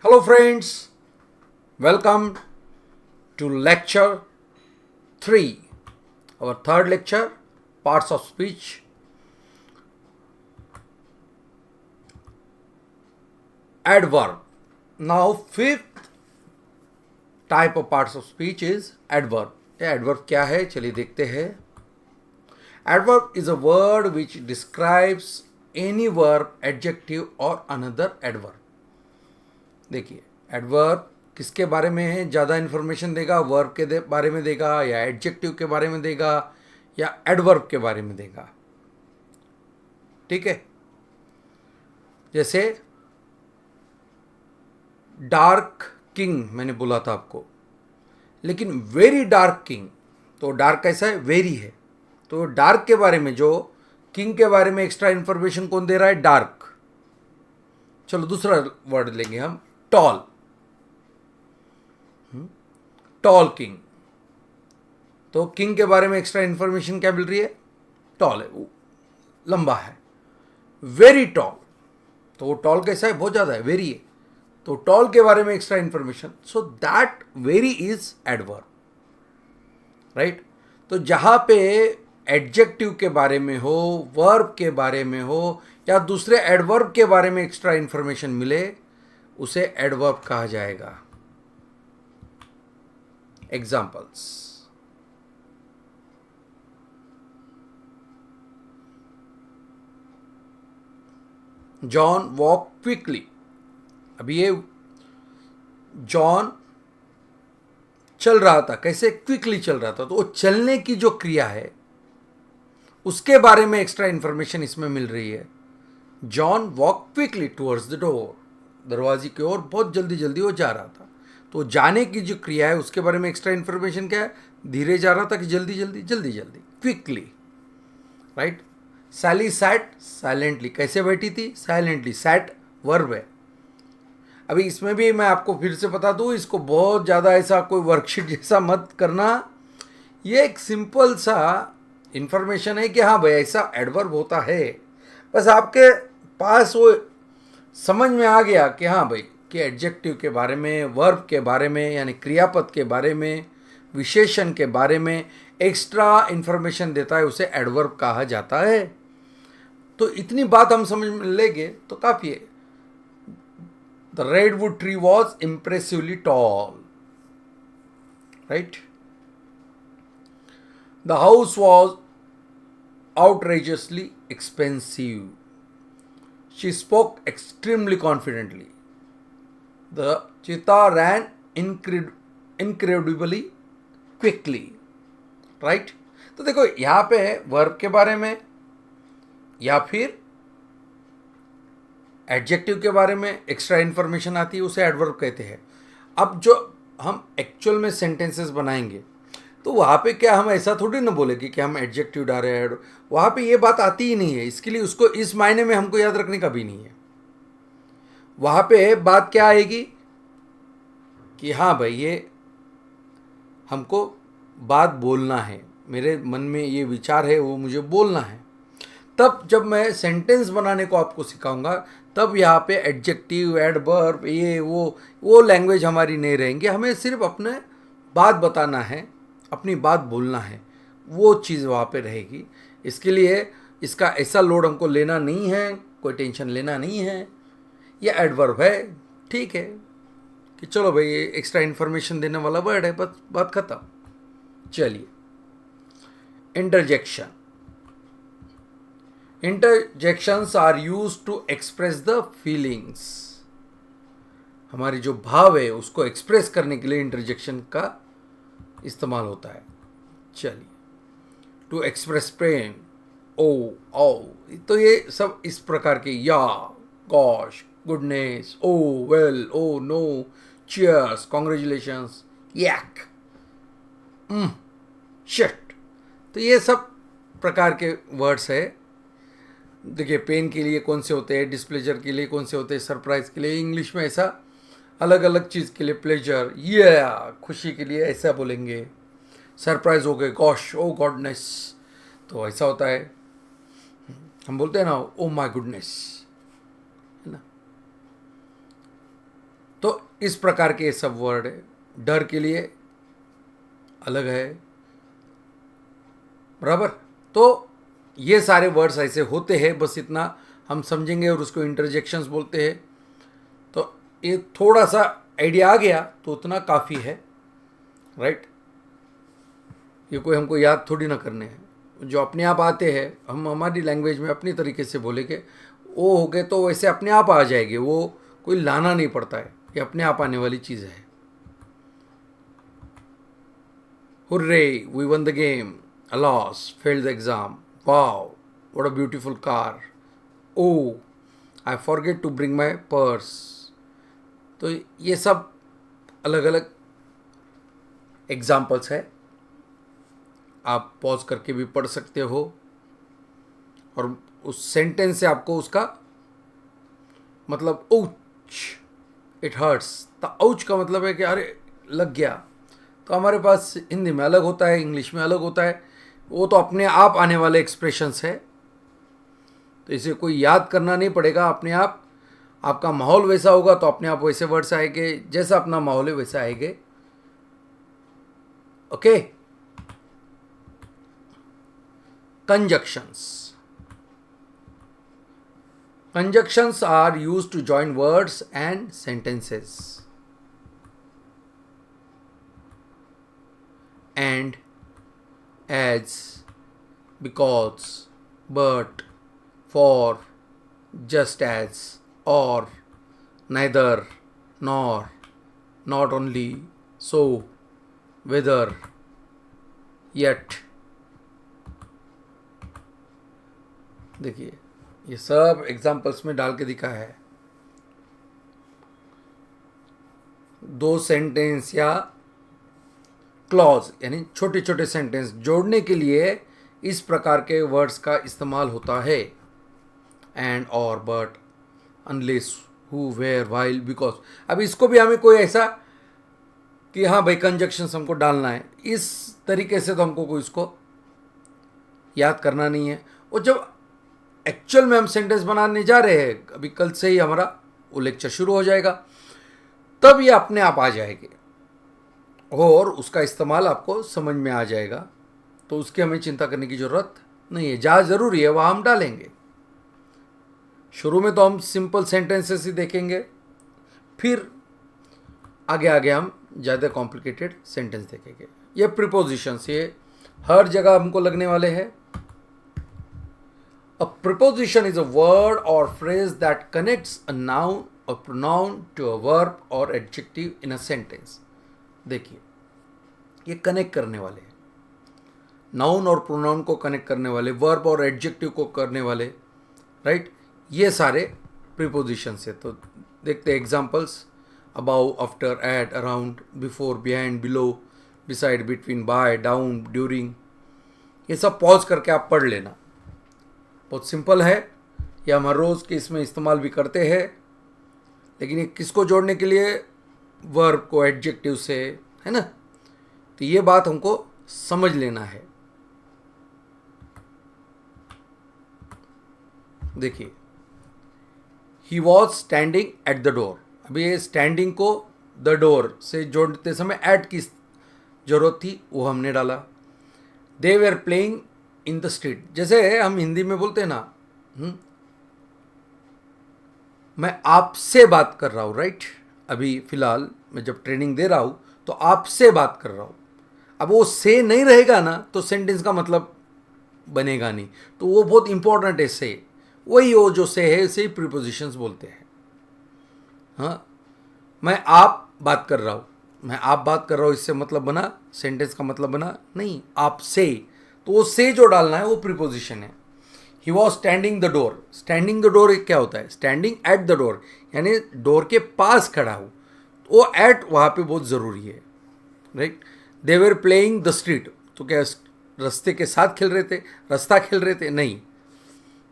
Hello, friends. Welcome to lecture 3. Our third lecture, parts of speech. Adverb. Now, fifth type of parts of speech is adverb. Adverb क्या है? चलिए देखते हैं. Adverb is a word which describes any verb, adjective or another adverb. देखिए adverb किसके बारे में है, ज़्यादा इन्फॉर्मेशन देगा, वर्ब के बारे में देगा या एडजेक्टिव के बारे में देगा या एडवर्ब के बारे में देगा. ठीक है. जैसे डार्क किंग मैंने बोला था आपको, लेकिन वेरी डार्क किंग, तो डार्क कैसा है? वेरी है. तो डार्क के बारे में, जो किंग के बारे में एक्स्ट्रा इन्फॉर्मेशन कौन दे रहा है? डार्क. चलो दूसरा वर्ड लेंगे हम, टॉल. Tall king. तो किंग के बारे में एक्स्ट्रा इंफॉर्मेशन क्या मिल रही है? टॉल है, लंबा है. वेरी टॉल, तो वो टॉल कैसा है? बहुत ज़्यादा है, वेरी है. तो टॉल के बारे में extra information. So that very is adverb, right. तो जहाँ पे एडजेक्टिव के बारे में हो, वर्ब के बारे में हो या दूसरे एडवर्ब के बारे में एक्स्ट्रा इंफॉर्मेशन मिले, उसे एडवर्ब कहा जाएगा. एग्जाम्पल्स. John walk quickly. अभी ये जॉन चल रहा था, कैसे? क्विकली चल रहा था. तो वो चलने की जो क्रिया है उसके बारे में एक्स्ट्रा इंफॉर्मेशन इसमें मिल रही है. John walk quickly towards the door. दरवाजे की ओर बहुत जल्दी जल्दी वो जा रहा था. तो जाने की जो क्रिया है उसके बारे में एक्स्ट्रा इंफॉर्मेशन क्या है? धीरे जा रहा था कि जल्दी जल्दी? जल्दी जल्दी, क्विकली, राइट. सैली सैट साइलेंटली. कैसे बैठी थी? साइलेंटली. सैट वर्ब है. अभी इसमें भी मैं आपको फिर से बता दूं, इसको बहुत ज़्यादा ऐसा कोई वर्कशीट जैसा मत करना. ये एक सिंपल सा इंफॉर्मेशन है कि हाँ भाई ऐसा एडवर्ब होता है. बस आपके पास वो समझ में आ गया कि हाँ भाई कि एडजेक्टिव के बारे में, वर्ब के बारे में, यानी क्रियापद के बारे में, विशेषण के बारे में एक्स्ट्रा इंफॉर्मेशन देता है, उसे एडवर्ब कहा जाता है. तो इतनी बात हम समझ में लेंगे तो काफ़ी है. The redwood tree was impressively tall, right. The house was outrageously expensive. She spoke extremely confidently. The cheetah ran incredibly quickly. Right? तो देखो यहाँ पे वर्ब के बारे में या फिर एडजेक्टिव के बारे में एक्स्ट्रा इंफॉर्मेशन आती है, उसे एडवर्ब कहते हैं. अब जो हम एक्चुअल में सेंटेंसेस बनाएंगे तो वहाँ पे क्या हम ऐसा थोड़ी ना बोलेंगे कि हम एडजेक्टिव डाल रहे हैं. वहाँ पे ये बात आती ही नहीं है. इसके लिए उसको इस मायने में हमको याद रखने का भी नहीं है. वहाँ पे बात क्या आएगी कि हाँ भाई ये हमको बात बोलना है, मेरे मन में ये विचार है, वो मुझे बोलना है. तब जब मैं सेंटेंस बनाने को आपको सिखाऊंगा तब यहाँ पे एडजेक्टिव, एडवर्ब, ये वो लैंग्वेज हमारी नहीं रहेंगे. हमें सिर्फ अपने बात बताना है, अपनी बात बोलना है, वो चीज़ वहाँ पे रहेगी. इसके लिए इसका ऐसा लोड हमको लेना नहीं है, कोई टेंशन लेना नहीं है. ये एडवर्ब है, ठीक है, कि चलो भाई ये एक्स्ट्रा इन्फॉर्मेशन देने वाला वर्ड है, बस बात खत्म. चलिए, interjection. Interjections are used to express the feelings. हमारी जो भाव है उसको एक्सप्रेस करने के लिए इंटरजेक्शन का इस्तेमाल होता है. चलिए, to express pain, oh oh, तो ये सब इस प्रकार के, या, gosh, goodness, oh well, oh no, cheers, congratulations, yuck, shit. तो ये सब प्रकार के वर्ड्स है. देखिए पेन के लिए कौन से होते हैं, डिस्प्लेजर के लिए कौन से होते हैं, सरप्राइज के लिए इंग्लिश में ऐसा अलग अलग चीज़ के लिए, प्लेजर, ये खुशी के लिए ऐसा बोलेंगे. सरप्राइज हो गए, गॉश, ओ गॉडनेस, तो ऐसा होता है. हम बोलते हैं ना, ओ माय गुडनेस, है ना. तो इस प्रकार के सब वर्ड है। डर के लिए अलग है, बराबर। तो ये सारे वर्ड्स ऐसे होते हैं, बस इतना हम समझेंगे और उसको इंटरजेक्शंस बोलते हैं। तो ये थोड़ा सा आइडिया आ गया तो उतना काफ़ी है, राइट। ये कोई हमको याद थोड़ी ना करने हैं, जो अपने आप आते हैं हम हमारी लैंग्वेज में अपनी तरीके से बोलेंगे, वो हो गए तो वैसे अपने आप आ जाएंगे, वो कोई लाना नहीं पड़ता है, ये अपने आप आने वाली चीज़ है। Hurray, we won the game, alas, failed the exam, wow what a beautiful car, oh I forget to bring my purse. तो ये सब अलग अलग एग्जाम्पल्स है, आप पॉज करके भी पढ़ सकते हो और उस सेंटेंस से आपको उसका मतलब ouch, इट हर्ट्स। तो ouch का मतलब है कि अरे लग गया। तो हमारे पास हिंदी में अलग होता है, इंग्लिश में अलग होता है, वो तो अपने आप आने वाले एक्सप्रेशंस है। तो इसे कोई याद करना नहीं पड़ेगा, अपने आप आपका माहौल वैसा होगा तो अपने आप वैसे वर्ड्स आएंगे, जैसा अपना माहौल है वैसा आएंगे। Okay. Conjunctions Conjunctions are used to join words and sentences. And, as, because, but, for, just as, or, neither, nor, not only, so, whether, yet. देखिए ये सब एग्जाम्पल्स में डाल के दिखा है। दो सेंटेंस या क्लॉज यानी छोटे छोटे सेंटेंस जोड़ने के लिए इस प्रकार के वर्ड्स का इस्तेमाल होता है। एंड, और, but, unless, who, where, while, because. अब इसको भी हमें कोई ऐसा कि हाँ भाई कंजक्शंस हमको डालना है, इस तरीके से तो हमको कोई इसको याद करना नहीं है। और जब एक्चुअल में हम सेंटेंस बनाने जा रहे हैं, अभी कल से ही हमारा वो लेक्चर शुरू हो जाएगा, तब ये अपने आप आ जाएंगे और उसका इस्तेमाल आपको समझ में आ जाएगा। तो उसकी हमें चिंता करने की ज़रूरत नहीं है, जहाँ ज़रूरी है वहाँ हम डालेंगे। शुरू में तो हम सिंपल सेंटेंसेस ही देखेंगे, फिर आगे आगे हम ज़्यादा कॉम्प्लिकेटेड सेंटेंस देखेंगे। ये प्रीपोजिशंस ये हर जगह हमको लगने वाले हैं। A preposition is a word or phrase that connects a noun or pronoun to a verb or adjective in a sentence. देखिए ये कनेक्ट करने वाले हैं, नाउन और प्रोनाउन को कनेक्ट करने वाले, वर्ब और एडजेक्टिव को करने वाले, राइट। ये सारे प्रीपोजिशंस है। तो देखते हैं examples. About, after, at, around, before, behind, below, beside, between, by, down, during. ये सब पॉज करके आप पढ़ लेना, बहुत सिंपल है। ये हम हर रोज़ के इसमें इस्तेमाल भी करते हैं, लेकिन ये किसको जोड़ने के लिए, वर्ब को एडजेक्टिव से, है ना। तो ये बात हमको समझ लेना है। देखिए, he was standing at the door. अभी ये स्टैंडिंग को द डोर से जोड़ते समय एट की जरूरत थी, वो हमने डाला। They were playing in the street, जैसे हम हिंदी में बोलते हैं ना, मैं आपसे बात कर रहा हूँ, राइट। अभी फिलहाल मैं जब ट्रेनिंग दे रहा हूँ तो आपसे बात कर रहा हूँ। अब वो से नहीं रहेगा ना तो सेंटेंस का मतलब बनेगा नहीं, तो वो बहुत इंपॉर्टेंट है। से वही वो जो से है, से ही प्रीपोजिशंस बोलते हैं। हाँ, मैं आप बात कर रहा हूँ, मैं आप बात कर रहा हूँ, इससे मतलब बना, सेंटेंस का मतलब बना नहीं, आपसे। तो वो से जो डालना है वो प्रीपोजिशन है। He was standing the door, standing the door क्या होता है, स्टैंडिंग एट द डोर, यानी डोर के पास खड़ा हो, तो वो एट वहाँ पे बहुत ज़रूरी है, right. They were playing the street, तो क्या रास्ते के साथ खेल रहे थे, रास्ता खेल रहे थे, नहीं।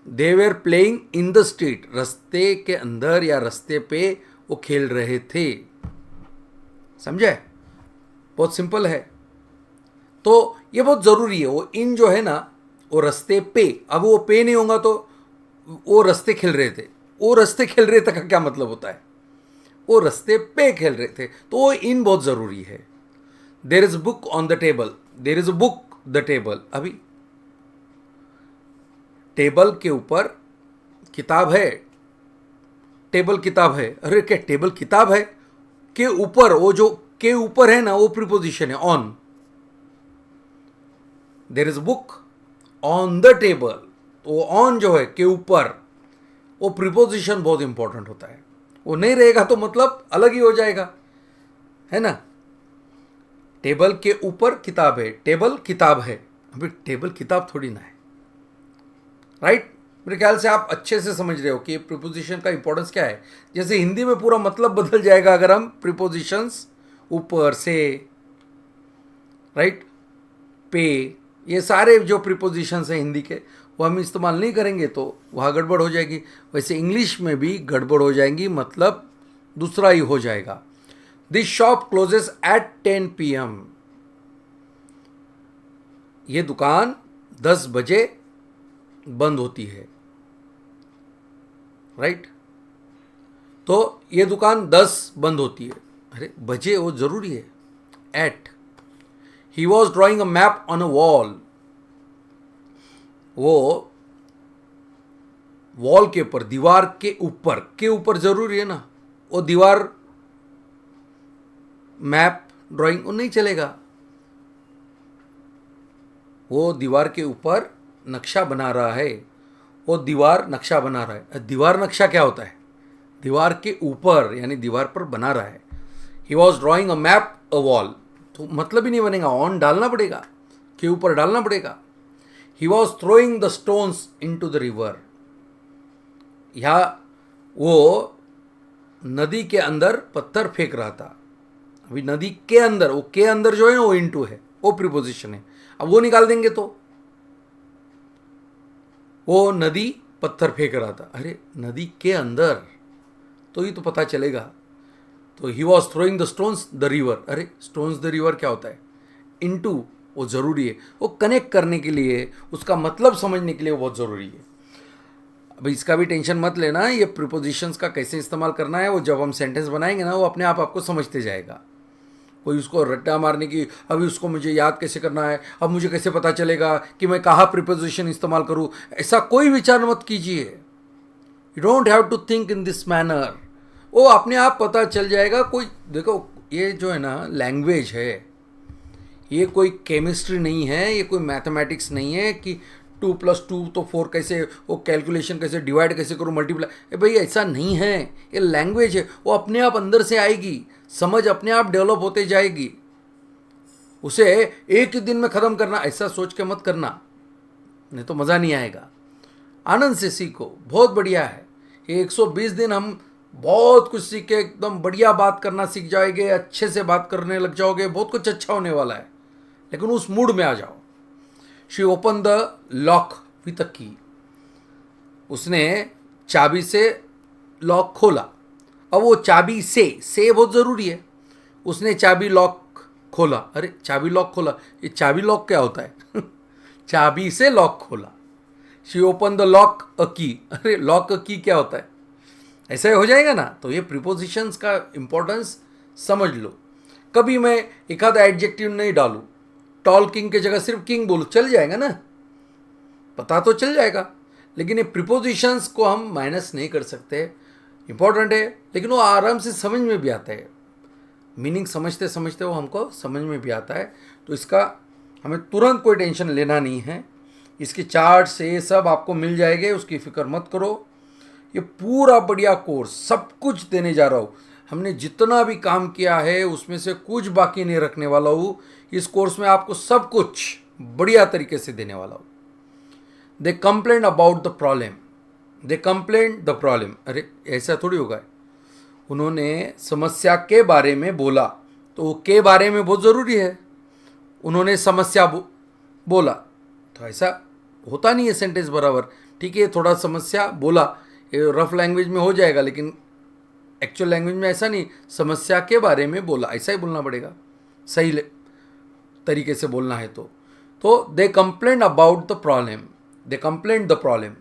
They were playing in the street, रास्ते के अंदर या रास्ते पे वो खेल रहे थे। समझे, बहुत सिंपल है। तो ये बहुत ज़रूरी है। वो इन जो है ना, वो रास्ते पे, अब वो पे नहीं होगा तो वो रास्ते खेल रहे थे, वो रास्ते खेल रहे थे का क्या मतलब होता है, वो रास्ते पे खेल रहे थे, तो वो इन बहुत ज़रूरी है। There is book on the table, there is book the table. अभी टेबल के ऊपर किताब है, टेबल किताब है, अरे क्या टेबल किताब है के ऊपर, वो जो के ऊपर है ना वो प्रीपोजिशन है on. There is book on the table, तो ऑन जो है के ऊपर, वो प्रीपोजिशन बहुत इंपॉर्टेंट होता है। वो नहीं रहेगा तो मतलब अलग ही हो जाएगा, है ना। टेबल के ऊपर किताब है, टेबल किताब है, अभी टेबल किताब थोड़ी ना है, राइट। मेरे ख्याल से आप अच्छे से समझ रहे हो कि प्रीपोजिशन का इंपॉर्टेंस क्या है। जैसे हिंदी में पूरा मतलब बदल जाएगा अगर हम प्रीपोजिशंस ऊपर से, राइट, पे, ये सारे जो प्रीपोजिशंस हैं हिंदी के, वो हम इस्तेमाल नहीं करेंगे तो वहाँ गड़बड़ हो जाएगी। वैसे इंग्लिश में भी गड़बड़ हो जाएंगी, मतलब दूसरा ही हो जाएगा। This shop closes at 10 PM। ये दुकान 10 बजे बंद होती है, राइट। तो ये दुकान 10 बंद होती है, अरे बजे वो जरूरी है, at. He was drawing a map on a wall, वो वॉल के ऊपर, दीवार के ऊपर जरूरी है ना, वो दीवार मैप ड्राइंग नहीं चलेगा, वो दीवार के ऊपर नक्शा बना रहा है, वो दीवार नक्शा बना रहा है। दीवार नक्शा क्या होता है, दीवार के ऊपर यानी दीवार पर बना रहा है। ही was drawing a map a wall, तो मतलब ही नहीं बनेगा, ऑन डालना पड़ेगा, के ऊपर डालना पड़ेगा। He was throwing the stones into the river, या वो नदी के अंदर पत्थर फेंक रहा था। अभी नदी के अंदर, वो के अंदर जो है ना वो इनटू है, वो प्रीपोजिशन है। अब वो निकाल देंगे तो वो नदी पत्थर फेंक रहा था, अरे नदी के अंदर, तो ये तो पता चलेगा। तो ही was throwing the stones the river, अरे स्टोन्स द रिवर क्या होता है, इनटू, वो ज़रूरी है, वो कनेक्ट करने के लिए, उसका मतलब समझने के लिए वो बहुत ज़रूरी है। अब इसका भी टेंशन मत लेना, ये प्रीपोजिशंस का कैसे इस्तेमाल करना है वो जब हम सेंटेंस बनाएंगे ना वो अपने आप आपको समझते जाएगा। कोई उसको रट्टा मारने की, अभी उसको मुझे याद कैसे करना है, अब मुझे कैसे पता चलेगा कि मैं कहाँ प्रीपोजिशन इस्तेमाल करूँ, ऐसा कोई विचार मत कीजिए। You don't have to think in this manner, वो अपने आप पता चल जाएगा। कोई देखो, ये जो है ना लैंग्वेज है, ये कोई केमिस्ट्री नहीं है, ये कोई मैथमेटिक्स नहीं है कि 2+2 तो 4 कैसे, वो कैलकुलेशन कैसे, डिवाइड कैसे करूँ, मल्टीप्लाई, भाई ऐसा नहीं है। ये लैंग्वेज है, वो अपने आप अंदर से आएगी, समझ अपने आप डेवलप होते जाएगी। उसे एक ही दिन में ख़त्म करना ऐसा सोच के मत करना, नहीं तो मज़ा नहीं आएगा। आनंद से सीखो, बहुत बढ़िया है। ये 120 दिन हम बहुत कुछ सीख के एकदम बढ़िया बात करना सीख जाएंगे, अच्छे से बात करने लग जाओगे, बहुत कुछ अच्छा होने वाला है। लेकिन उस मूड में आ जाओ। She open the lock with a की, उसने चाबी से लॉक खोला। अब वो चाबी से बहुत ज़रूरी है, उसने चाबी लॉक खोला, अरे चाबी लॉक खोला, ये चाबी लॉक क्या होता है चाबी से लॉक खोला। शी ओपन द लॉक अ की, अरे लॉक अ की क्या होता है, ऐसा ही हो जाएगा ना। तो ये प्रीपोजिशंस का इंपॉर्टेंस समझ लो। कभी मैं एक आधा एडजेक्टिव नहीं डालूँ, टॉल किंग के जगह सिर्फ किंग बोलूँ, चल जाएगा ना, पता तो चल जाएगा। लेकिन ये प्रीपोजिशंस को हम माइनस नहीं कर सकते, इंपॉर्टेंट है, लेकिन वो आराम से समझ में भी आता है। मीनिंग समझते समझते वो हमको समझ में भी आता है। तो इसका हमें तुरंत कोई टेंशन लेना नहीं है। इसके चार्ट से सब आपको मिल जाएंगे, उसकी फिक्र मत करो। ये पूरा बढ़िया कोर्स सब कुछ देने जा रहा हूँ। हमने जितना भी काम किया है उसमें से कुछ बाकी नहीं रखने वाला हूँ। इस कोर्स में आपको सब कुछ बढ़िया तरीके से देने वाला हूँ। They complain about the problem, they complain the problem, अरे ऐसा थोड़ी होगा। उन्होंने समस्या के बारे में बोला, तो वो के बारे में बहुत ज़रूरी है। उन्होंने समस्या बोला, तो ऐसा होता नहीं है सेंटेंस बराबर। ठीक है, थोड़ा समस्या बोला, ये रफ लैंग्वेज में हो जाएगा, लेकिन एक्चुअल लैंग्वेज में ऐसा नहीं, समस्या के बारे में बोला, ऐसा ही बोलना पड़ेगा सही तरीके से बोलना है। तो they complain about the problem, they complain the problem,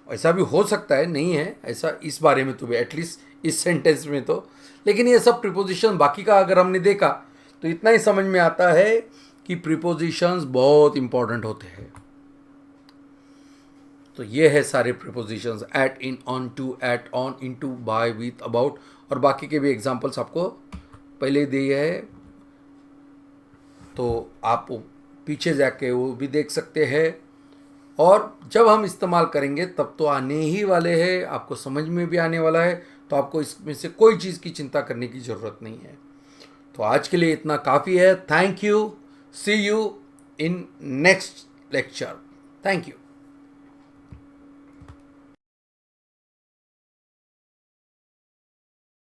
ऐसा भी हो सकता है, नहीं है ऐसा इस बारे में तो भी, एटलीस्ट इस सेंटेंस में तो लेकिन ये सब प्रीपोजिशन बाकी का अगर हमने देखा तो इतना ही समझ में आता है कि प्रीपोजिशंस बहुत इंपॉर्टेंट होते हैं। तो ये है सारे prepositions, at, in, on, to, at, on, into, by, with, about, और बाकी के भी एग्जांपल्स आपको पहले दिए है, तो आप पीछे जाके वो भी देख सकते हैं। और जब हम इस्तेमाल करेंगे तब तो आने ही वाले हैं, आपको समझ में भी आने वाला है, तो आपको इसमें से कोई चीज़ की चिंता करने की ज़रूरत नहीं है। तो आज के लिए इतना काफ़ी है। Thank you, see you in next lecture. Thank you.